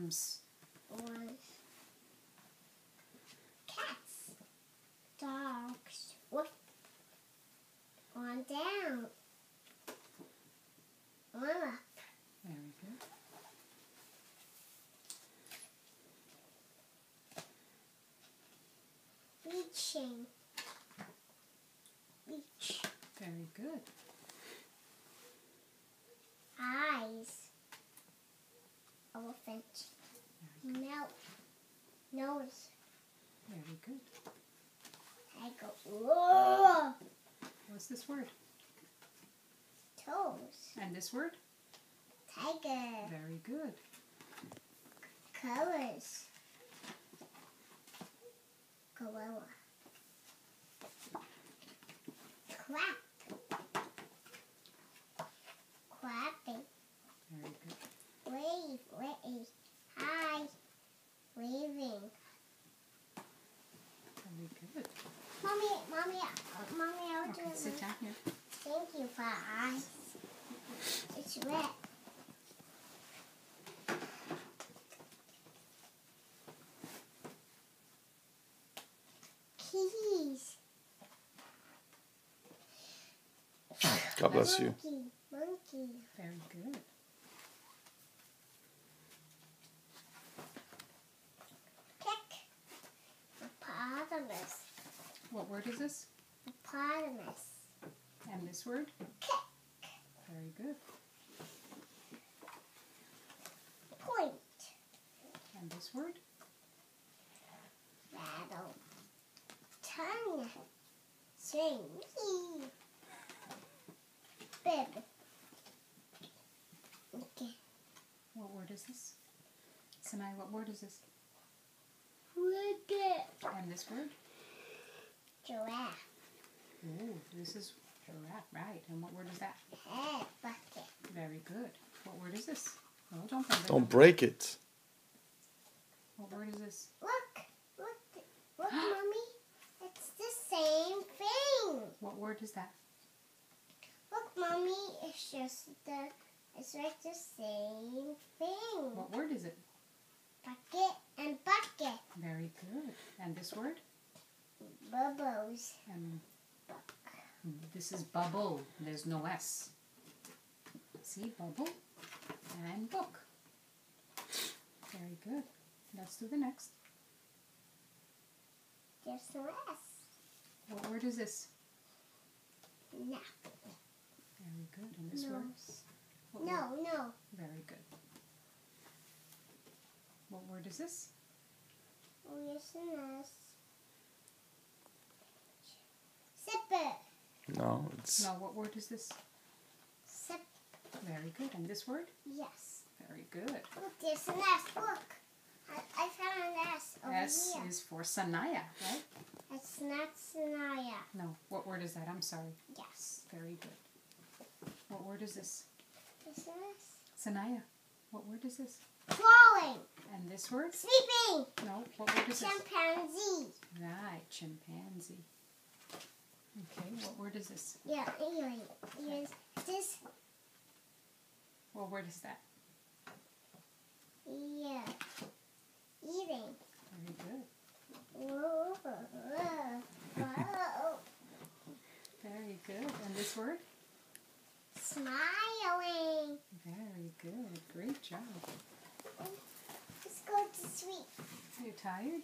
arms. Cats. Dogs. Woof. On down. On up. Very good. Reaching. Reach. Very good. Eyes. Elephant. Mouth. Nose. Very good. I go. Whoa. What's this word? Toes. And this word? Tiger. Very good. Colors. Gorilla. Clap. Clapping. Very good. Wave. Wave. Hi. Waving. Very good. Mommy, I'll do Okay, it. sit down here. Thank you for eyes. It's red. Keys. God bless you. Monkey. Very good. Kick. Hippopotamus. What word is this? Hippopotamus. And this word? Kick. Very good. Point. And this word? Rattle. Tongue. Swing. Whee. Bib. Okay. What word is this? Sanaya, what word is this? Look it. And this word? Giraffe. Ooh, this is giraffe, right. And what word is that? Head. Bucket. Very good. What word is this? Oh, don't break it. Don't break it. What word is this? Look. Look, Mommy. It's the same thing. What word is that? Look, Mommy. It's like the same thing. What word is it? Bucket and bucket. Very good. And this word? Bubbles. And this is bubble. There's no S. See, bubble and book. Very good. Let's do the next. There's no S. What word is this? No. Very good. And this word? What word? No. Very good. What word is this? Oh, yes, an S. Sip it. No, it's No, what word is this? Sip. Very good. And this word? Yes. Very good. Look, there's an S. Look. I found an S over S here. is for Sanaya, right? It's not Sanaya. No. What word is that? I'm sorry. Yes. Very good. What word is this? There's an S. Sanaya, what word is this? Crawling. And this word? Sleeping. No. What word is this? Chimpanzee. Right, chimpanzee. Okay, what word is this? Yeah, anyway. Here's this. What word is that? Yeah. Eating. Very good. Whoa. Whoa. Very good. And this word? Smiling. Very good. Great job. Let's go to sleep. Are you tired?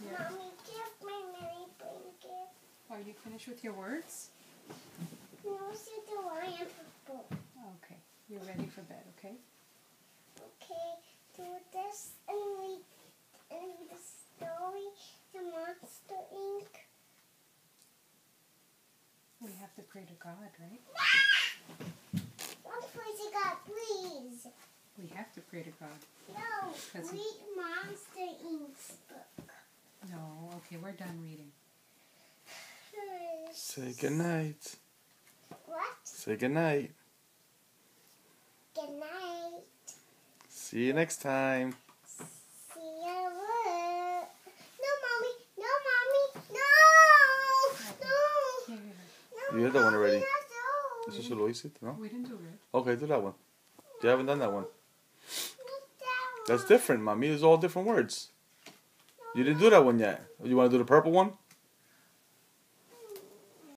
Yeah. Mommy, give my mini blanket. Are you finished with your words? No, see the lion book. Okay. You're ready for bed, okay? Okay, do this and read the story, the Monster Inc. We have to pray to God, right? Don't pray to God, please. We have to pray to God. No, That's- read Monster Inc.'s book. No, okay, we're done reading. say goodnight. What? Say goodnight. Good night. See you next time. See you. No, Mommy. No, Mommy. No. No. Here, No, You had that one already. Mommy, not those. Eso solo hice, ¿no? we didn't do it. Okay, do that one. You haven't done that one. That's different, mommy. It's all different words. You didn't do that one yet. You want to do the purple one?